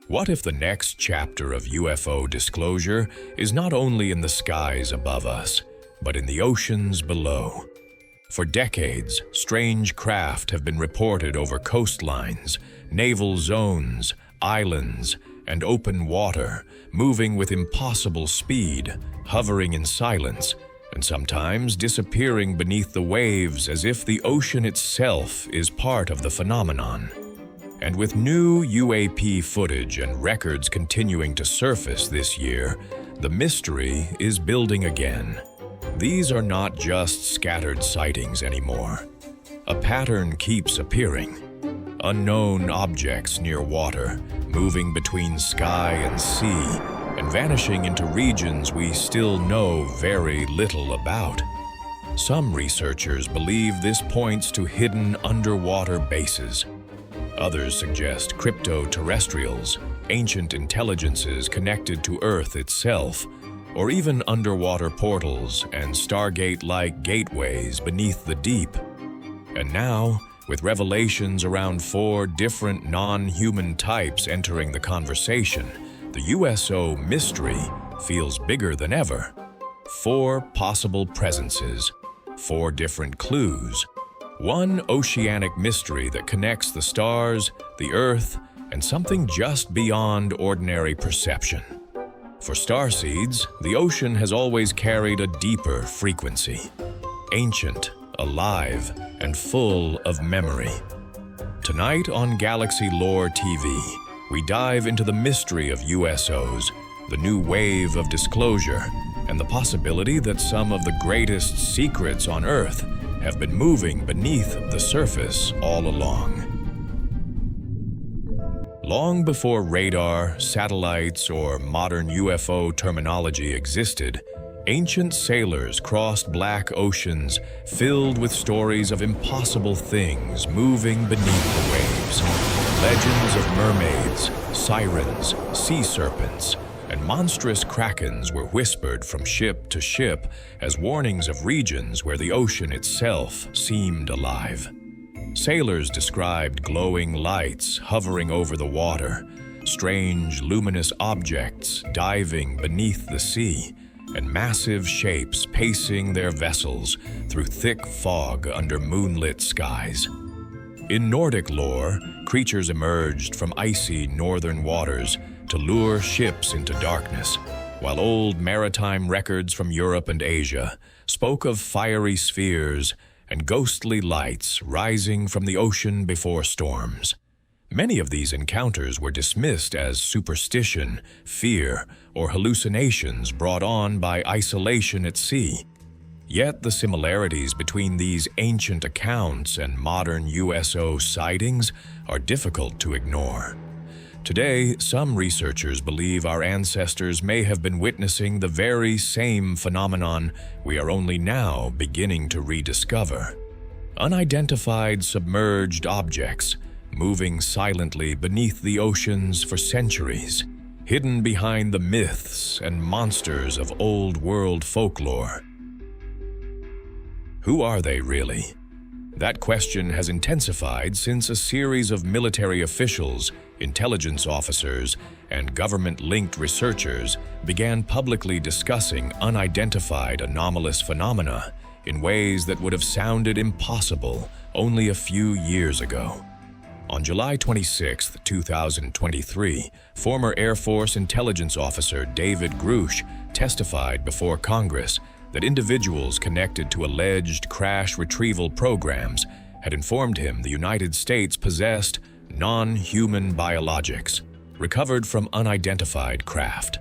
What if the next chapter of UFO disclosure is not only in the skies above us, but in the oceans below? For decades, strange craft have been reported over coastlines, naval zones, islands, and open water, moving with impossible speed, hovering in silence, and sometimes disappearing beneath the waves as if the ocean itself is part of the phenomenon. And with new UAP footage and records continuing to surface this year, the mystery is building again. These are not just scattered sightings anymore. A pattern keeps appearing. Unknown objects near water, moving between sky and sea, and vanishing into regions we still know very little about. Some researchers believe this points to hidden underwater bases. Others suggest cryptoterrestrials, ancient intelligences connected to Earth itself, or even underwater portals and Stargate-like gateways beneath the deep. And now, with revelations around 4 different non-human types entering the conversation, the USO mystery feels bigger than ever. 4 possible presences, 4 different clues, one oceanic mystery that connects the stars, the Earth, and something just beyond ordinary perception. For starseeds, the ocean has always carried a deeper frequency, ancient, alive, and full of memory. Tonight on Galaxy Lore TV, we dive into the mystery of USOs, the new wave of disclosure, and the possibility that some of the greatest secrets on Earth have been moving beneath the surface all along. Long before radar, satellites, or modern UFO terminology existed, ancient sailors crossed black oceans filled with stories of impossible things moving beneath the waves. Legends of mermaids, sirens, sea serpents, and monstrous krakens were whispered from ship to ship as warnings of regions where the ocean itself seemed alive. Sailors described glowing lights hovering over the water, strange luminous objects diving beneath the sea, and massive shapes pacing their vessels through thick fog under moonlit skies. In Nordic lore, creatures emerged from icy northern waters to lure ships into darkness, while old maritime records from Europe and Asia spoke of fiery spheres and ghostly lights rising from the ocean before storms. Many of these encounters were dismissed as superstition, fear, or hallucinations brought on by isolation at sea. Yet the similarities between these ancient accounts and modern USO sightings are difficult to ignore. Today, some researchers believe our ancestors may have been witnessing the very same phenomenon we are only now beginning to rediscover. Unidentified submerged objects, moving silently beneath the oceans for centuries, hidden behind the myths and monsters of old-world folklore. Who are they really? That question has intensified since a series of military officials, intelligence officers, and government-linked researchers began publicly discussing unidentified anomalous phenomena in ways that would have sounded impossible only a few years ago. On July 26, 2023, former Air Force intelligence officer David Grush testified before Congress that individuals connected to alleged crash retrieval programs had informed him the United States possessed non-human biologics recovered from unidentified craft.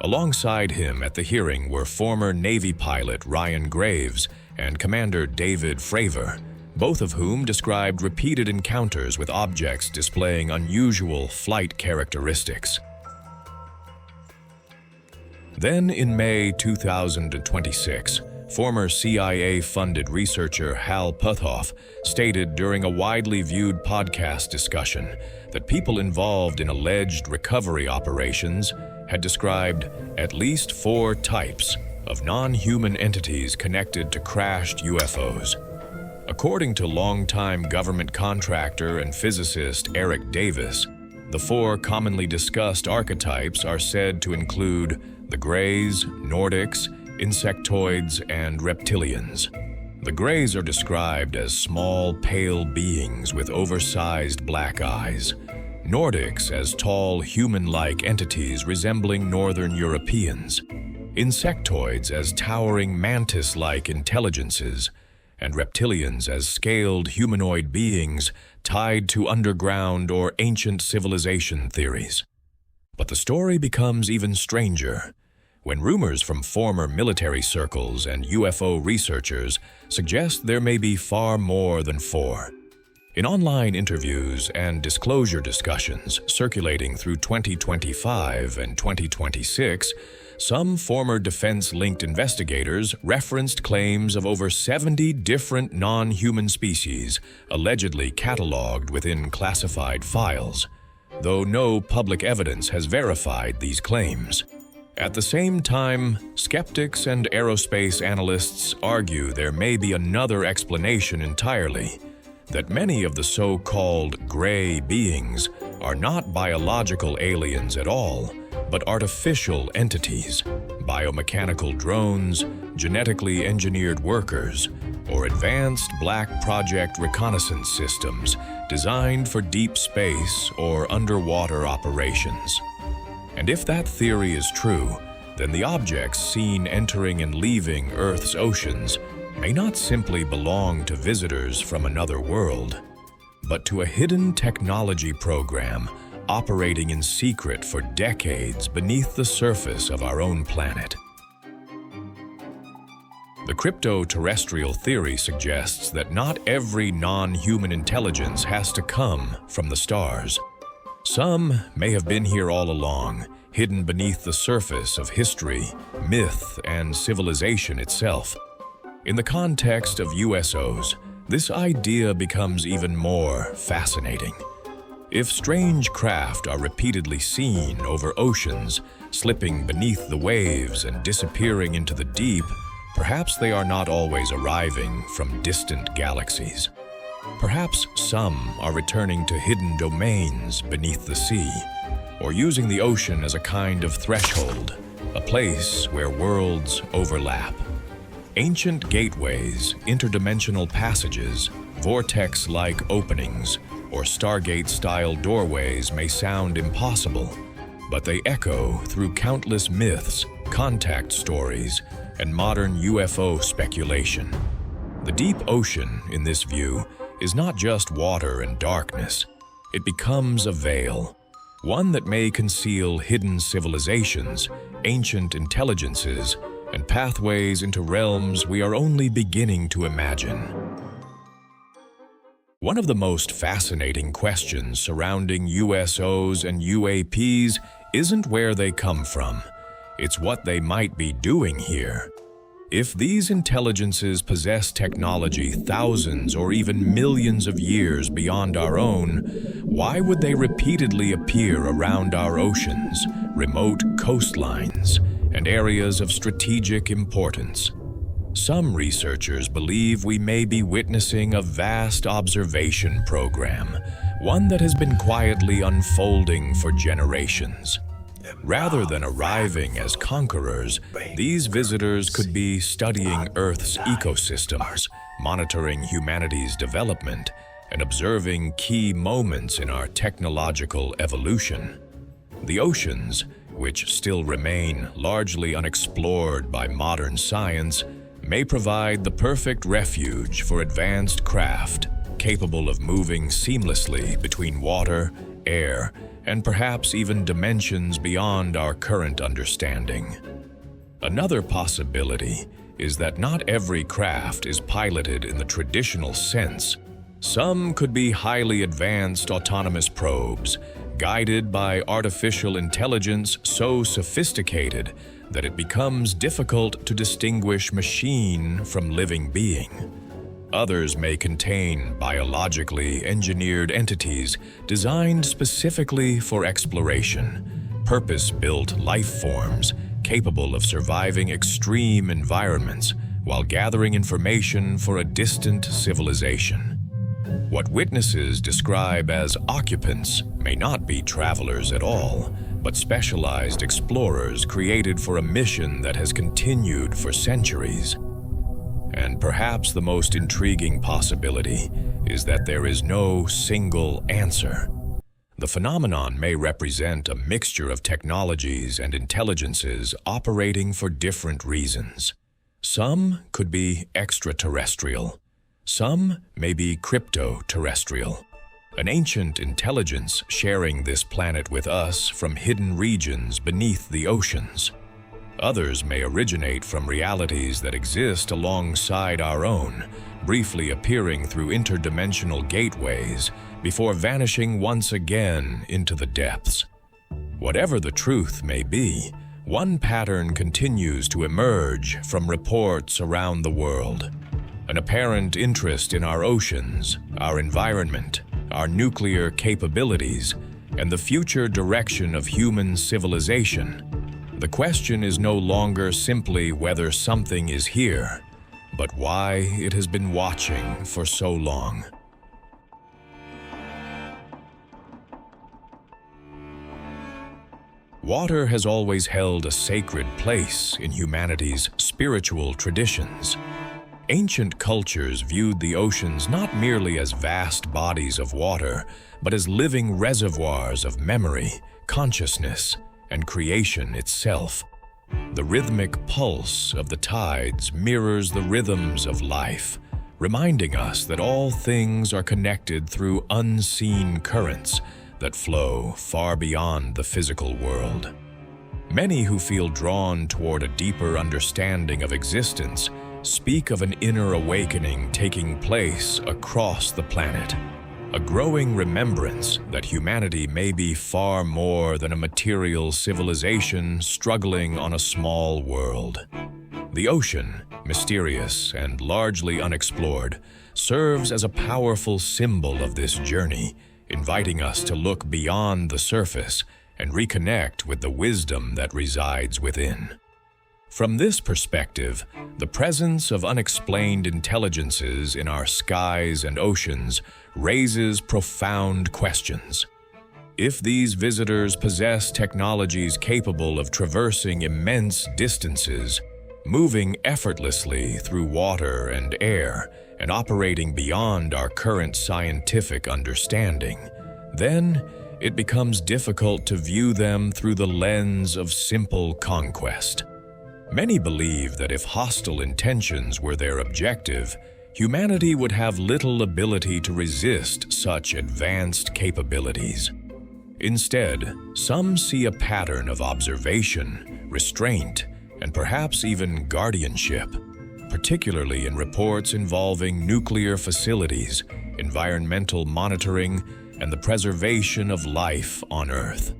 Alongside him at the hearing were former Navy pilot Ryan Graves and Commander David Fravor, both of whom described repeated encounters with objects displaying unusual flight characteristics. Then in May 2026, former CIA-funded researcher Hal Puthoff stated during a widely viewed podcast discussion that people involved in alleged recovery operations had described at least 4 types of non-human entities connected to crashed UFOs. According to longtime government contractor and physicist Eric Davis, the four commonly discussed archetypes are said to include the Greys, Nordics, insectoids, and reptilians. The Greys are described as small, pale beings with oversized black eyes. Nordics as tall, human-like entities resembling northern Europeans. Insectoids as towering mantis-like intelligences, and reptilians as scaled humanoid beings tied to underground or ancient civilization theories. But the story becomes even stranger when rumors from former military circles and UFO researchers suggest there may be far more than four. In online interviews and disclosure discussions circulating through 2025 and 2026, some former defense-linked investigators referenced claims of over 70 different non-human species allegedly cataloged within classified files, though no public evidence has verified these claims. At the same time, skeptics and aerospace analysts argue there may be another explanation entirely, that many of the so-called gray beings are not biological aliens at all, but artificial entities, biomechanical drones, genetically engineered workers, or advanced black project reconnaissance systems designed for deep space or underwater operations. And if that theory is true, then the objects seen entering and leaving Earth's oceans may not simply belong to visitors from another world, but to a hidden technology program operating in secret for decades beneath the surface of our own planet. The cryptoterrestrial theory suggests that not every non-human intelligence has to come from the stars. Some may have been here all along, hidden beneath the surface of history, myth, and civilization itself. In the context of USOs, this idea becomes even more fascinating. If strange craft are repeatedly seen over oceans, slipping beneath the waves and disappearing into the deep, perhaps they are not always arriving from distant galaxies. Perhaps some are returning to hidden domains beneath the sea, or using the ocean as a kind of threshold, a place where worlds overlap. Ancient gateways, interdimensional passages, vortex-like openings, or Stargate-style doorways may sound impossible, but they echo through countless myths, contact stories, and modern UFO speculation. The deep ocean, in this view, is not just water and darkness. It becomes a veil, one that may conceal hidden civilizations, ancient intelligences, and pathways into realms we are only beginning to imagine. One of the most fascinating questions surrounding USOs and UAPs isn't where they come from. It's what they might be doing here. If these intelligences possess technology thousands or even millions of years beyond our own, why would they repeatedly appear around our oceans, remote coastlines, and areas of strategic importance? Some researchers believe we may be witnessing a vast observation program, one that has been quietly unfolding for generations. Rather than arriving as conquerors, these visitors could be studying Earth's ecosystems, monitoring humanity's development, and observing key moments in our technological evolution. The oceans, which still remain largely unexplored by modern science, may provide the perfect refuge for advanced craft capable of moving seamlessly between water, air, and perhaps even dimensions beyond our current understanding. Another possibility is that not every craft is piloted in the traditional sense. Some could be highly advanced autonomous probes, guided by artificial intelligence so sophisticated that it becomes difficult to distinguish machine from living being. Others may contain biologically engineered entities designed specifically for exploration, purpose-built life forms capable of surviving extreme environments while gathering information for a distant civilization. What witnesses describe as occupants may not be travelers at all, but specialized explorers created for a mission that has continued for centuries. And perhaps the most intriguing possibility is that there is no single answer. The phenomenon may represent a mixture of technologies and intelligences operating for different reasons. Some could be extraterrestrial. Some may be cryptoterrestrial, an ancient intelligence sharing this planet with us from hidden regions beneath the oceans. Others may originate from realities that exist alongside our own, briefly appearing through interdimensional gateways before vanishing once again into the depths. Whatever the truth may be, one pattern continues to emerge from reports around the world. An apparent interest in our oceans, our environment, our nuclear capabilities, and the future direction of human civilization. The question is no longer simply whether something is here, but why it has been watching for so long. Water has always held a sacred place in humanity's spiritual traditions. Ancient cultures viewed the oceans not merely as vast bodies of water, but as living reservoirs of memory, consciousness, and creation itself. The rhythmic pulse of the tides mirrors the rhythms of life, reminding us that all things are connected through unseen currents that flow far beyond the physical world. Many who feel drawn toward a deeper understanding of existence speak of an inner awakening taking place across the planet, a growing remembrance that humanity may be far more than a material civilization struggling on a small world. The ocean, mysterious and largely unexplored, serves as a powerful symbol of this journey, inviting us to look beyond the surface and reconnect with the wisdom that resides within. From this perspective, the presence of unexplained intelligences in our skies and oceans raises profound questions. If these visitors possess technologies capable of traversing immense distances, moving effortlessly through water and air, and operating beyond our current scientific understanding, then it becomes difficult to view them through the lens of simple conquest. Many believe that if hostile intentions were their objective, humanity would have little ability to resist such advanced capabilities. Instead, some see a pattern of observation, restraint, and perhaps even guardianship, particularly in reports involving nuclear facilities, environmental monitoring, and the preservation of life on Earth.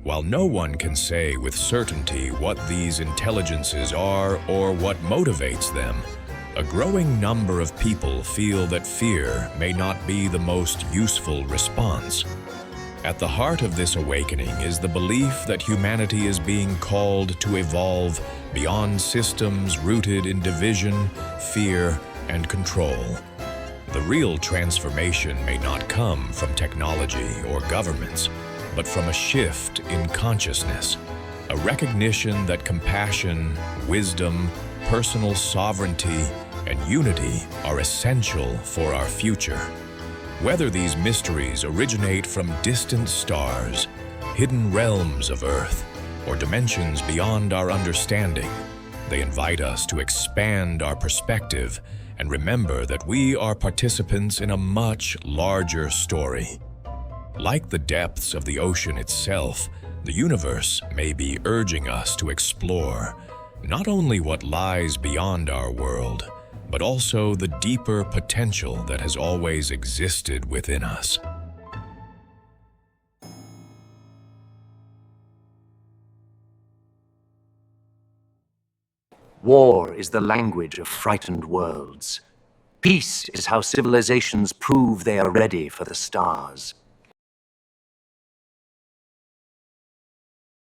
While no one can say with certainty what these intelligences are or what motivates them, a growing number of people feel that fear may not be the most useful response. At the heart of this awakening is the belief that humanity is being called to evolve beyond systems rooted in division, fear, and control. The real transformation may not come from technology or governments, but from a shift in consciousness, a recognition that compassion, wisdom, personal sovereignty, and unity are essential for our future. Whether these mysteries originate from distant stars, hidden realms of Earth, or dimensions beyond our understanding, they invite us to expand our perspective and remember that we are participants in a much larger story. Like the depths of the ocean itself, the universe may be urging us to explore not only what lies beyond our world, but also the deeper potential that has always existed within us. War is the language of frightened worlds. Peace is how civilizations prove they are ready for the stars.